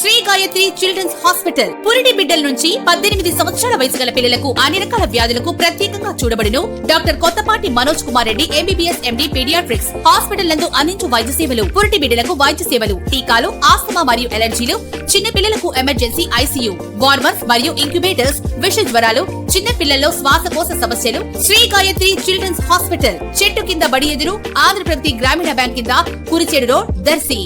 Shri Gayatri children's hospital పురిటి బిడ్డల నుంచి 18 సంవత్సరాల వయసు గల పిల్లలకు అన్ని రకాల వ్యాధులకు ప్రత్యేకంగా చూడబడును. Doctor Kottapati Manoj Kumar Reddy MBBS MD paediatrics hospital నందు అందించు వైద్య సేవలు, పురిటి బిడ్డలకు వైద్య సేవలు, టీకాలు, ఆస్తమా మరియు ఎలర్జీలు, చిన్న పిల్లలకు ఎమర్జెన్సీ ఐసీయూ, వార్మర్స్ మరియు ఇంక్యుబేటర్స్, విష జ్వరాలు, చిన్న పిల్లల్లో శ్వాసకోశ సమస్యలు. శ్రీ గాయత్రి చిల్డ్రన్స్ హాస్పిటల్ చెట్టు కింద బడి ఎదురు ఆంధ్రప్రగతి గ్రామీణ బ్యాంక్ కింద కురిచేడు రోడ్, దర్శి.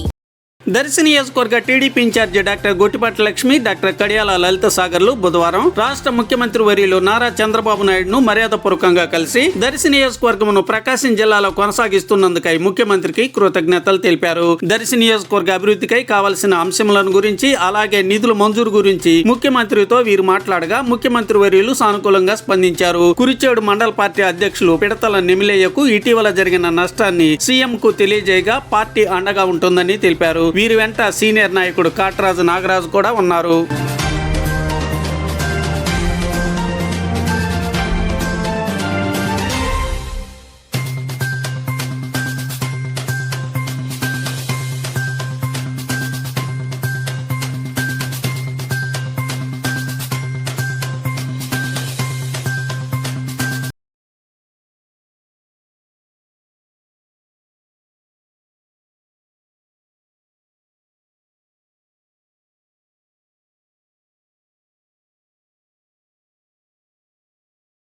దర్శి నియోజకవర్గ TDP incharge doctor Gottipati Lakshmi, doctor Kadiyala Lalitha సాగర్లు బుధవారం రాష్ట్ర ముఖ్యమంత్రి వర్యులు నారా చంద్రబాబు నాయుడును మర్యాదపూర్వకంగా కలిసి దర్శి నియోజకవర్గమును ప్రకాశం జిల్లాలో కొనసాగిస్తున్నందుకై ముఖ్యమంత్రికి కృతజ్ఞతలు తెలిపారు. దర్శి నియోజకవర్గ అభివృద్ధికై కావలసిన అంశములను గురించి, అలాగే నిధుల మంజూరు గురించి ముఖ్యమంత్రితో వీరు మాట్లాడగా ముఖ్యమంత్రి వర్యులు సానుకూలంగా స్పందించారు. కురిచేడు మండల పార్టీ అధ్యక్షులు పిడతల నిమిలయ్యకు ఇటీవల జరిగిన నష్టాన్ని సీఎం కు తెలియజేయగా పార్టీ అండగా ఉంటుందని తెలిపారు. వీరి వెంట సీనియర్ నాయకుడు కాట్రాజు నాగరాజు కూడా ఉన్నారు.